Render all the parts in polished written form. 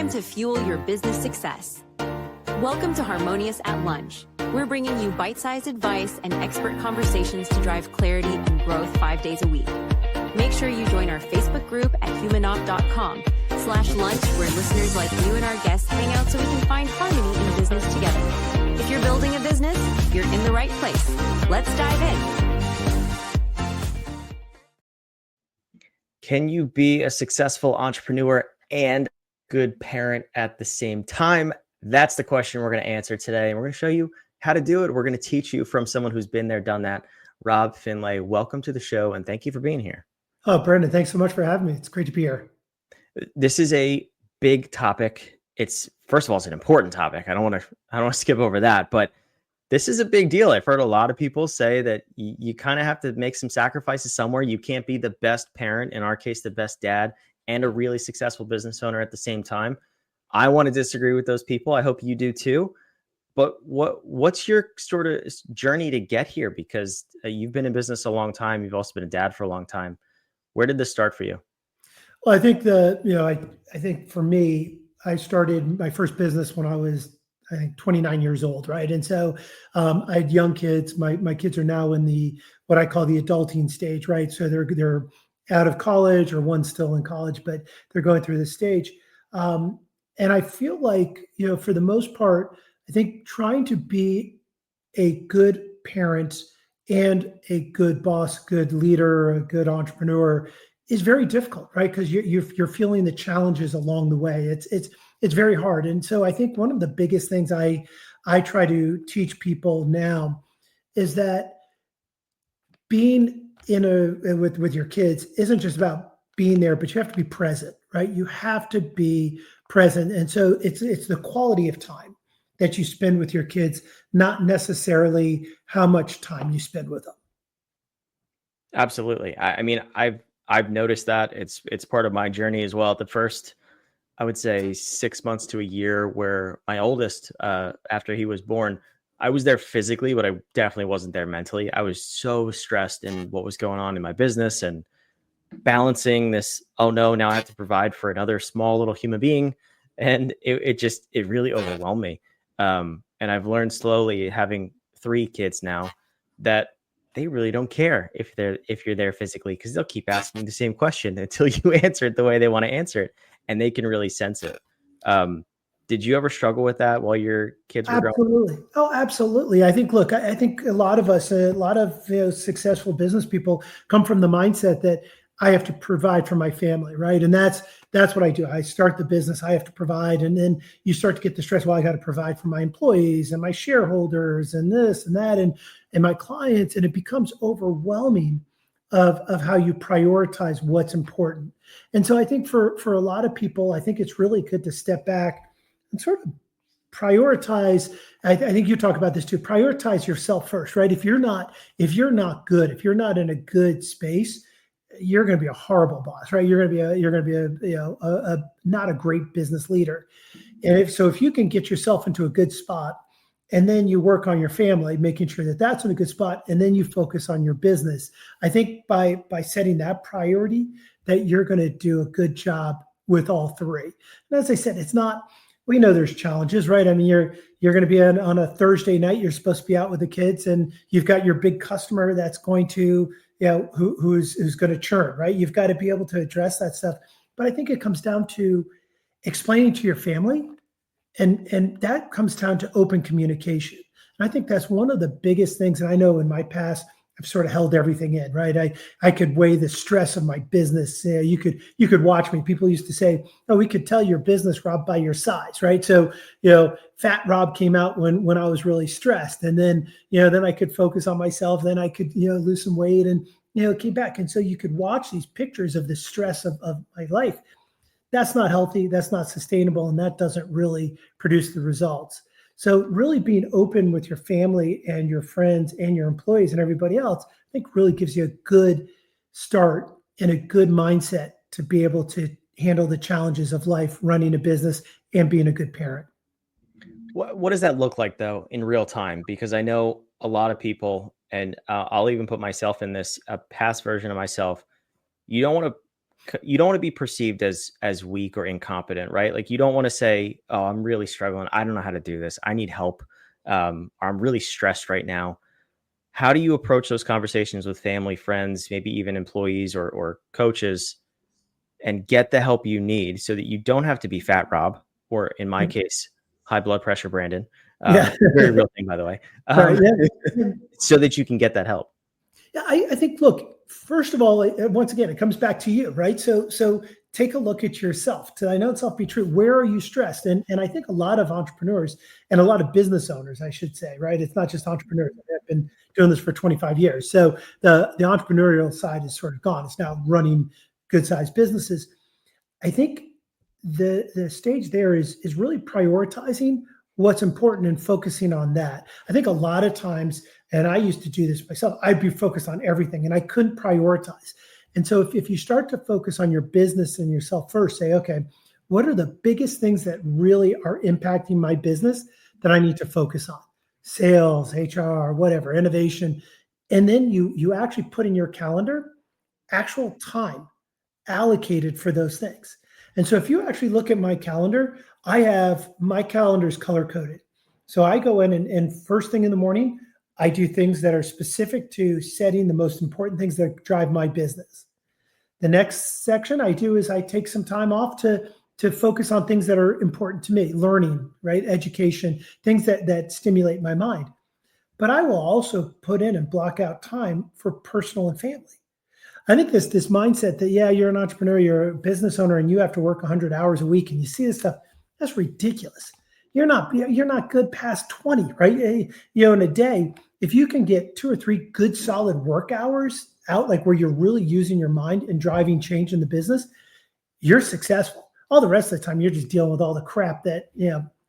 time to fuel your business success. Welcome to Harmonious at Lunch. We're bringing you bite-sized advice and expert conversations to drive clarity and growth 5 days a week. Make sure you join our Facebook group at humanop.com/lunch, where listeners like you and our guests hang out so we can find harmony in business together. If you're building a business, you're in the right place. Let's dive in. Can you be a successful entrepreneur and good parent at the same time? That's the question we're going to answer today. And we're going to show you how to do it. We're going to teach you from someone who's been there, done that. Rob Finlay, welcome to the show. And thank you for being here. Oh, Brendan, thanks so much for having me. It's great to be here. This is a big topic. First of all, it's an important topic. I don't want to skip over that, but this is a big deal. I've heard a lot of people say that you kind of have to make some sacrifices somewhere. You can't be the best parent, in our case, the best dad, and a really successful business owner at the same time. I want to disagree with those people. I hope you do too. But what's your sort of journey to get here? Because you've been in business a long time. You've also been a dad for a long time. Where did this start for you? Well, I think I think for me, I started my first business when I was, I think, 29 years old, right? And so I had young kids. My kids are now in what I call the adulting stage, right? So they're out of college, or one's still in college, but they're going through this stage. And I feel like, for the most part, I think trying to be a good parent and a good boss, good leader, a good entrepreneur is very difficult, right? Because you're feeling the challenges along the way. It's very hard. And so I think one of the biggest things I try to teach people now is that being with your kids isn't just about being there, but you have to be present, right? You have to be present. And so it's the quality of time that you spend with your kids, not necessarily how much time you spend with them. Absolutely. I mean, I've noticed that it's part of my journey as well. The first, I would say, 6 months to a year, where my oldest, after he was born, I was there physically, but I definitely wasn't there mentally. I was so stressed in what was going on in my business and balancing this. Oh no, now I have to provide for another small little human being. And it really overwhelmed me. And I've learned slowly, having 3 kids now, that they really don't care if you're there physically, because they'll keep asking the same question until you answer it the way they want to answer it, and they can really sense it. Did you ever struggle with that while your kids were growing? Absolutely. Oh, absolutely. I think a lot of us, a lot of successful business people come from the mindset that I have to provide for my family, right? And that's what I do. I start the business, I have to provide, and then you start to get the stress. Well, I got to provide for my employees and my shareholders and this and that and my clients, and it becomes overwhelming of how you prioritize what's important. And so I think for a lot of people, I think it's really good to step back and sort of prioritize. I think you talk about this too. Prioritize yourself first, right? If you're not good, if you're not in a good space, you're going to be a horrible boss, right? You're going to be a not a great business leader. And if you can get yourself into a good spot, and then you work on your family, making sure that that's in a good spot, and then you focus on your business, I think by setting that priority, that you're going to do a good job with all 3. And as I said, we know there's challenges, right? I mean, you're going to be on a Thursday night, you're supposed to be out with the kids, and you've got your big customer that's going to, who's going to churn, right? You've got to be able to address that stuff. But I think it comes down to explaining to your family, and that comes down to open communication. And I think that's one of the biggest things. And I know in my past, I've sort of held everything in, right? I could weigh the stress of my business. You could watch me. People used to say, "Oh, we could tell your business, Rob, by your size," right? So, Fat Rob came out when I was really stressed, and then I could focus on myself. Then I could lose some weight and came back. And so you could watch these pictures of the stress of my life. That's not healthy. That's not sustainable, and that doesn't really produce the results. So really being open with your family and your friends and your employees and everybody else, I think really gives you a good start and a good mindset to be able to handle the challenges of life, running a business, and being a good parent. What does that look like, though, in real time? Because I know a lot of people, and I'll even put myself in this, a past version of myself. You don't want to you don't want to be perceived as weak or incompetent, right? Like you don't want to say, "Oh, I'm really struggling. I don't know how to do this. I need help. Or I'm really stressed right now." How do you approach those conversations with family, friends, maybe even employees or coaches, and get the help you need so that you don't have to be fat Rob, or in my case, high blood pressure Brandon, Yeah. very real thing, by the way, Right. Yeah. so that you can get that help. Yeah, I think, look, first of all, once again, it comes back to you, right? So take a look at yourself. I know itself be true. Where are you stressed? And I think a lot of entrepreneurs and a lot of business owners, I should say, right? It's not just entrepreneurs. I've been doing this for 25 years. So the entrepreneurial side is sort of gone. It's now running good sized businesses. I think the stage there is really prioritizing what's important and focusing on that. I think a lot of times, and I used to do this myself, I'd be focused on everything and I couldn't prioritize. And so if you start to focus on your business and yourself first, say, okay, what are the biggest things that really are impacting my business that I need to focus on? Sales, HR, whatever, innovation. And then you actually put in your calendar actual time allocated for those things. And so if you actually look at my calendar, I have my calendar is color coded. So I go in and first thing in the morning, I do things that are specific to setting the most important things that drive my business. The next section I do is I take some time off to focus on things that are important to me, learning, right? Education, things that stimulate my mind. But I will also put in and block out time for personal and family. I think this mindset that, yeah, you're an entrepreneur, you're a business owner, and you have to work 100 hours a week, and you see this stuff, that's ridiculous. You're not good past 20, right? In a day, if you can get 2 or 3 good solid work hours out, like where you're really using your mind and driving change in the business, you're successful. All the rest of the time, you're just dealing with all the crap that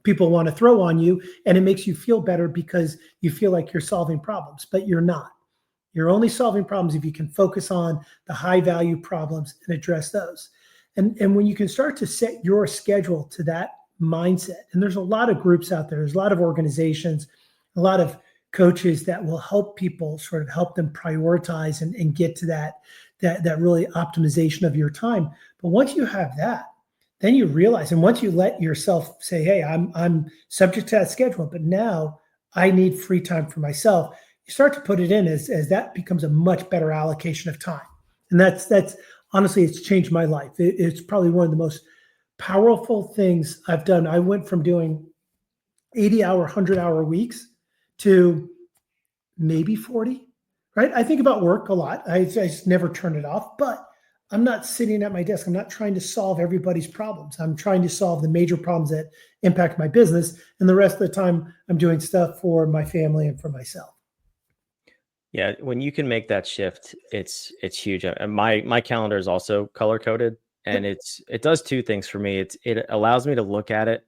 people want to throw on you, and it makes you feel better because you feel like you're solving problems, but you're not. You're only solving problems if you can focus on the high value problems and address those. And when you can start to set your schedule to that mindset, and there's a lot of groups out there, there's a lot of organizations, a lot of coaches that will help people sort of help them prioritize and get to that really optimization of your time. But once you have that, then you realize, and once you let yourself say, hey, I'm subject to that schedule, but now I need free time for myself. You start to put it in as that becomes a much better allocation of time. And that's honestly, it's changed my life. It's probably one of the most powerful things I've done. I went from doing 80-hour, 100-hour weeks to maybe 40, right? I think about work a lot. I just never turn it off, but I'm not sitting at my desk. I'm not trying to solve everybody's problems. I'm trying to solve the major problems that impact my business. And the rest of the time, I'm doing stuff for my family and for myself. Yeah, when you can make that shift, it's huge. And my calendar is also color coded, and it does 2 things for me. It allows me to look at it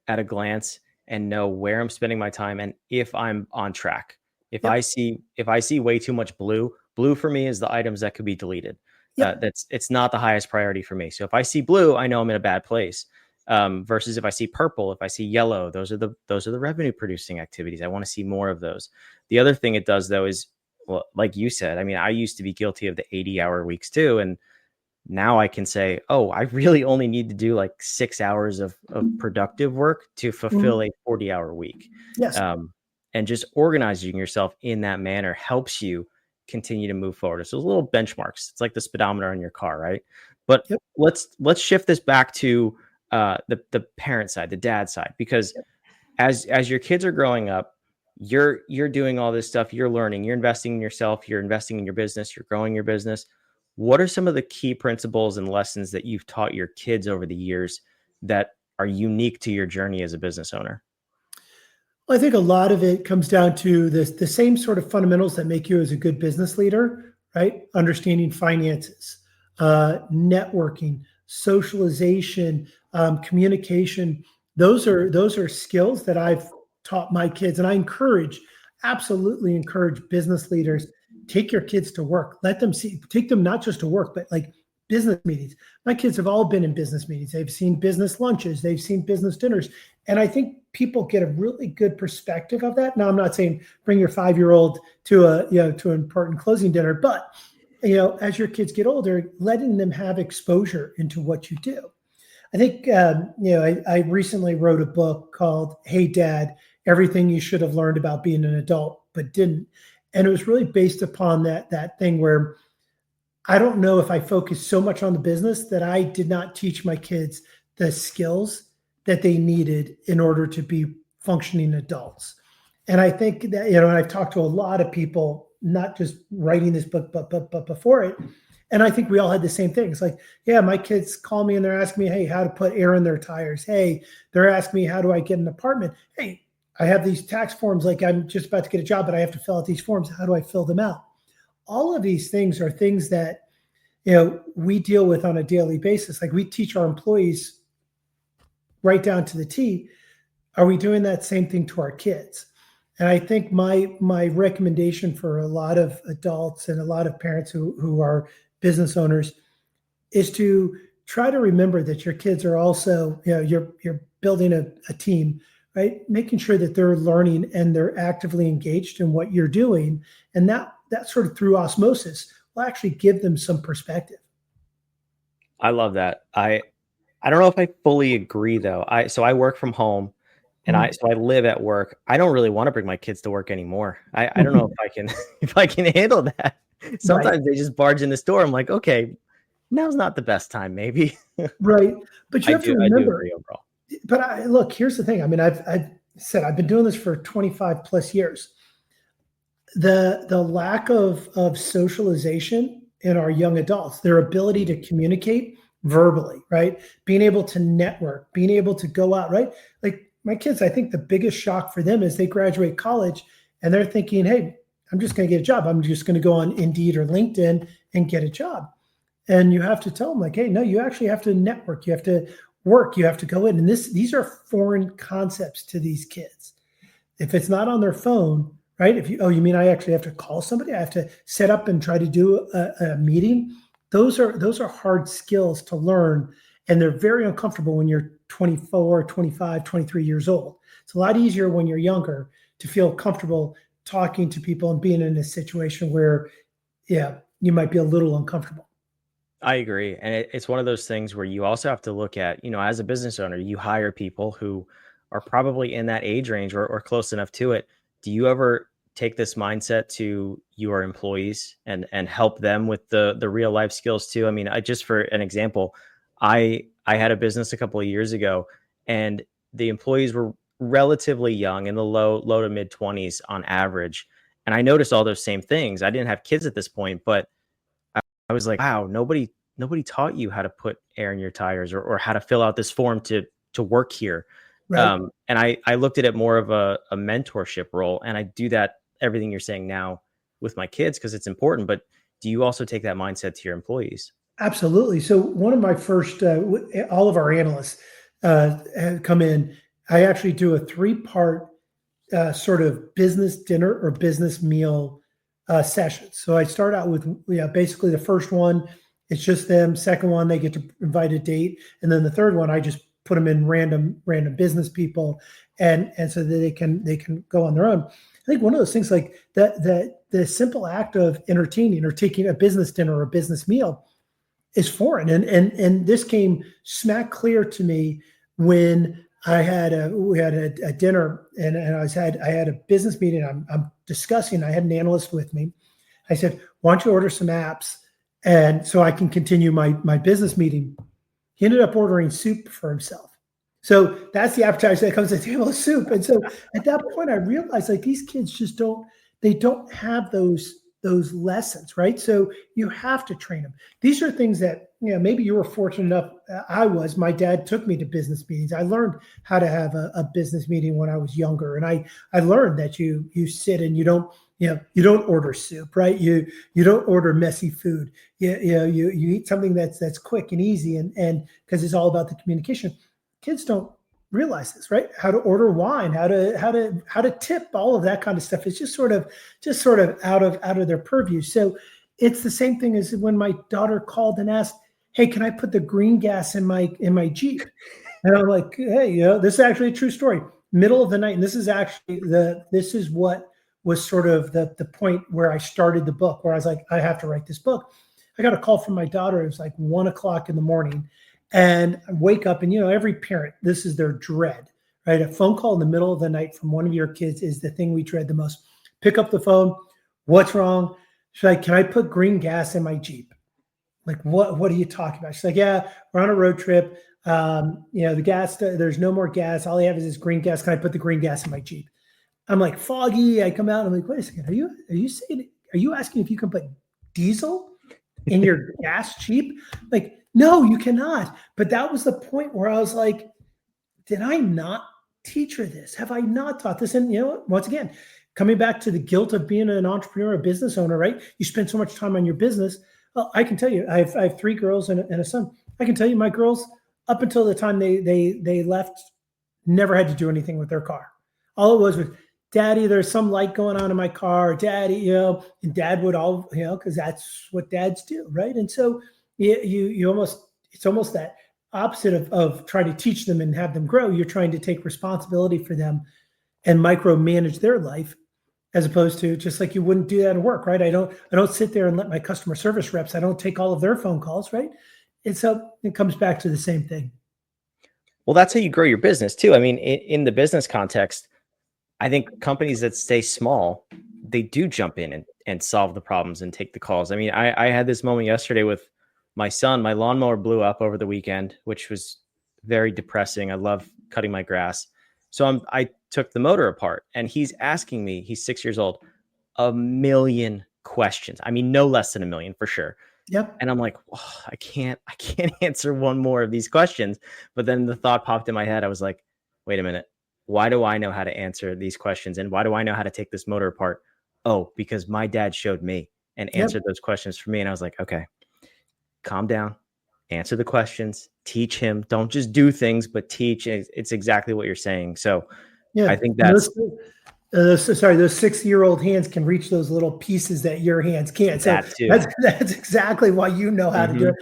at a glance and know where I'm spending my time and if I'm on track. If I see way too much blue for me is the items that could be deleted. It's not the highest priority for me. So if I see blue, I know I'm in a bad place. Versus if I see purple, if I see yellow, those are the revenue producing activities. I want to see more of those. The other thing it does though is, well, like you said, I mean, I used to be guilty of the 80-hour weeks too. And now I can say, oh, I really only need to do like 6 hours of productive work to fulfill a 40-hour week. Yes. And just organizing yourself in that manner helps you continue to move forward. So those little benchmarks, it's like the speedometer on your car, right? But let's shift this back to the parent side, the dad side, because as your kids are growing up, you're doing all this stuff, you're learning, you're investing in yourself, you're investing in your business, you're growing your business. What are some of the key principles and lessons that you've taught your kids over the years that are unique to your journey as a business owner? Well, I think a lot of it comes down to the same sort of fundamentals that make you as a good business leader, right? Understanding finances, networking, socialization, communication. Those are skills that I've taught my kids, and I absolutely encourage business leaders, take your kids to work. Take them not just to work, but like business meetings. My kids have all been in business meetings. They've seen business lunches. They've seen business dinners. And I think people get a really good perspective of that. Now, I'm not saying bring your 5-year-old to an important closing dinner, but as your kids get older, letting them have exposure into what you do. I think, I recently wrote a book called Hey Dad, Everything You Should Have Learned About Being an Adult, but Didn't. And it was really based upon that thing where I don't know if I focused so much on the business that I did not teach my kids the skills that they needed in order to be functioning adults. And I think that, and I've talked to a lot of people, not just writing this book, but before it. And I think we all had the same thing. It's like, yeah, my kids call me and they're asking me, hey, how to put air in their tires. Hey, they're asking me, how do I get an apartment? Hey, I have these tax forms, like I'm just about to get a job, but I have to fill out these forms. How do I fill them out? All of these things are things that, we deal with on a daily basis. Like we teach our employees right down to the T. Are we doing that same thing to our kids? And I think my recommendation for a lot of adults and a lot of parents who are business owners is to try to remember that your kids are also, you're building a team, right? Making sure that they're learning and they're actively engaged in what you're doing. And that sort of through osmosis will actually give them some perspective. I love that. I don't know if I fully agree though. I work from home and I live at work. I don't really want to bring my kids to work anymore. I don't know if I can handle that. Sometimes they just barge in the store. I'm like, okay, now's not the best time, maybe. Right. But you have to remember, I do agree overall. But look, here's the thing. I mean, I've said I've been doing this for 25 plus years. The lack of socialization in our young adults, their ability to communicate verbally, right? Being able to network, being able to go out, right? Like my kids, I think the biggest shock for them is they graduate college and they're thinking, hey, I'm just going to get a job. I'm just going to go on Indeed or LinkedIn and get a job. And you have to tell them like, hey, no, you actually have to network. You have to work. You have to go in. And these are foreign concepts to these kids. If it's not on their phone, right? You mean I actually have to call somebody? I have to set up and try to do a meeting. Those are hard skills to learn. And they're very uncomfortable when you're 24, 25, 23 years old. It's a lot easier when you're younger to feel comfortable talking to people and being in a situation where, you might be a little uncomfortable. I agree. And it's one of those things where you also have to look at, as a business owner, you hire people who are probably in that age range or close enough to it. Do you ever take this mindset to your employees and help them with the real life skills too? I mean, just for an example, I had a business a couple of years ago and the employees were relatively young, in the low to mid 20s on average. And I noticed all those same things. I didn't have kids at this point, but I was like, wow, nobody taught you how to put air in your tires or how to fill out this form to work here. Right. And I looked at it more of a mentorship role. And I do that, everything you're saying now with my kids, because it's important. But do you also take that mindset to your employees? Absolutely. So one of my first, all of our analysts have come in. I actually do a 3-part sort of business dinner or business meal session. So I start out with basically the first one, it's just them. Second one, they get to invite a date, and then the third one, I just put them in random business people, and so that they can go on their own. I think one of those things like that the simple act of entertaining or taking a business dinner or a business meal is foreign, and this came smack clear to me when we had a dinner and I had a business meeting. I'm discussing. I had an analyst with me. I said, "Why don't you order some apps, and so I can continue my business meeting?" He ended up ordering soup for himself. So that's the appetizer that comes to the table is soup. And so at that point, I realized like these kids just don't have those lessons, right? So you have to train them. These are things that, maybe you were fortunate enough. My dad took me to business meetings. I learned how to have a business meeting when I was younger. And I learned that you sit and you don't order soup, right? You don't order messy food. You eat something that's quick and easy and because it's all about the communication. Kids don't realize this, right? How to order wine, how to tip, all of that kind of stuff. It's just sort of out of their purview. So it's the same thing as when my daughter called and asked, "Hey, can I put the green gas in my Jeep?" And I'm like, "Hey, this is actually a true story. Middle of the night, and this is actually this is what was sort of the point where I started the book, where I was like, I have to write this book. I got a call from my daughter. It was like 1:00 in the morning. And I wake up and, every parent, this is their dread, right? A phone call in the middle of the night from one of your kids is the thing we dread the most. Pick up the phone. What's wrong? She's like, can I put green gas in my Jeep? Like, what are you talking about? She's like, yeah, we're on a road trip. The gas, there's no more gas. All I have is this green gas. Can I put the green gas in my Jeep? I'm like, foggy. I come out. I'm like, wait a second. Are you asking if you can put diesel in your gas Jeep? Like, no, you cannot. But that was the point where I was like, did I not teach her this? Have I not taught this? And once again, coming back to the guilt of being an entrepreneur, a business owner, right? You spend so much time on your business. Well, I can tell you, I have 3 girls and a son. I can tell you my girls, up until the time they left, never had to do anything with their car. All it was Daddy, there's some light going on in my car. Daddy, and Dad would all, because that's what dads do, right? And so it's almost that opposite of trying to teach them and have them grow. You're trying to take responsibility for them and micromanage their life, as opposed to just like you wouldn't do that at work, right? I don't sit there and let my customer service reps, I don't take all of their phone calls, right? And so it comes back to the same thing. Well, that's how you grow your business too. I mean, in the business context, I think companies that stay small, they do jump in and solve the problems and take the calls. I mean, I had this moment yesterday with my son. My lawnmower blew up over the weekend, which was very depressing. I love cutting my grass. So I took the motor apart and he's asking me, he's 6 years old, 1,000,000 questions. I mean, no less than 1,000,000 for sure. Yep. And I'm like, oh, I can't answer one more of these questions. But then the thought popped in my head. I was like, wait a minute. Why do I know how to answer these questions? And why do I know how to take this motor apart? Oh, because my dad showed me and answered those questions for me. And I was like, okay, calm down, answer the questions, teach him. Don't just do things, but teach. It's exactly what you're saying. So yeah, I think that's... those 6-year-old hands can reach those little pieces that your hands can't. So that's exactly why you know how to do it.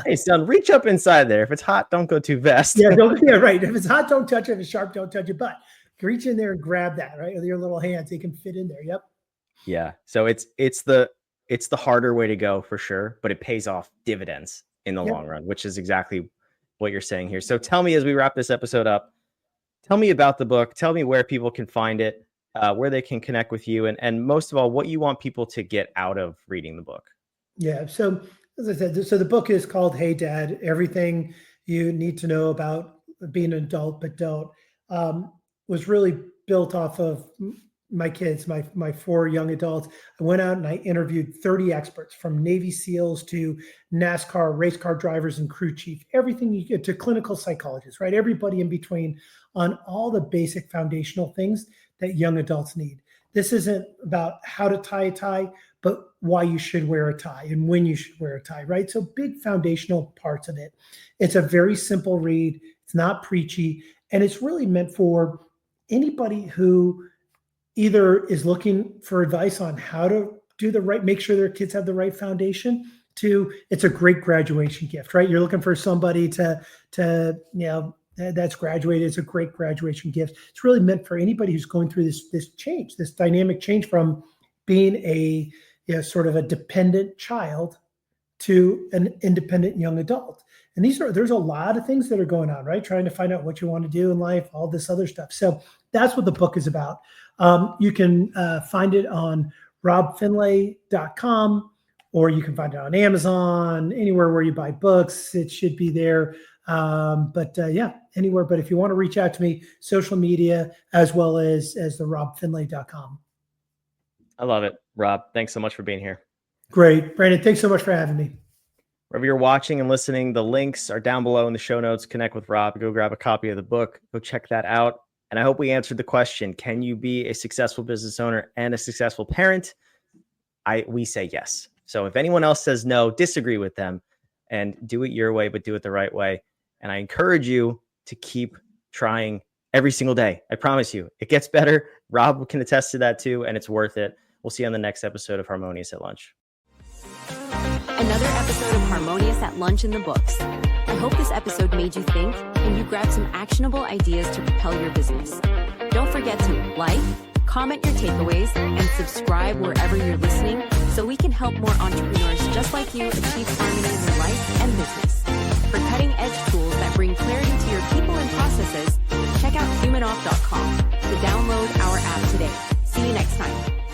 Hey, son, reach up inside there. If it's hot, don't go too fast. Yeah, right. If it's hot, don't touch it. If it's sharp, don't touch it. But reach in there and grab that, right? With your little hands, they can fit in there. Yep. Yeah. So it's the harder way to go for sure, but it pays off dividends in the long run, which is exactly what you're saying here. So tell me, as we wrap this episode up, tell me about the book. Tell me where people can find it, where they can connect with you, and most of all, what you want people to get out of reading the book. Yeah. So as I said, the book is called Hey Dad, Everything You Need to Know About Being an Adult But Don't, was really built off of my kids, my 4 young adults. I went out and I interviewed 30 experts, from Navy SEALs to NASCAR race car drivers and crew chief, everything you get to clinical psychologists, right? Everybody in between, on all the basic foundational things that young adults need. This isn't about how to tie a tie, but why you should wear a tie and when you should wear a tie, right? So big foundational parts of it. It's a very simple read. It's not preachy. And it's really meant for anybody who either is looking for advice on how to make sure their kids have the right foundation, to it's a great graduation gift, right? You're looking for somebody to that's graduated. It's a great graduation gift. It's really meant for anybody who's going through this change, this dynamic change from being a sort of a dependent child to an independent young adult. And there's a lot of things that are going on, right? Trying to find out what you want to do in life, all this other stuff. So that's what the book is about. You can find it on robfinlay.com, or you can find it on Amazon, anywhere where you buy books. It should be there. Anywhere. But if you want to reach out to me, social media, as well as the robfinlay.com. I love it. Rob, thanks so much for being here. Great. Brandon, thanks so much for having me. Wherever you're watching and listening, the links are down below in the show notes. Connect with Rob. Go grab a copy of the book. Go check that out. And I hope we answered the question, can you be a successful business owner and a successful parent? We say yes. So if anyone else says no, disagree with them and do it your way, but do it the right way. And I encourage you to keep trying every single day. I promise you, it gets better. Rob can attest to that too, and it's worth it. We'll see you on the next episode of Harmonious at Lunch. Another episode of Harmonious at Lunch in the books. I hope this episode made you think and you grabbed some actionable ideas to propel your business. Don't forget to like, Comment your takeaways and subscribe wherever you're listening so we can help more entrepreneurs just like you achieve harmony in their life and business. For cutting edge tools that bring clarity to your people and processes, check out humanoff.com to download our app today. See you next time.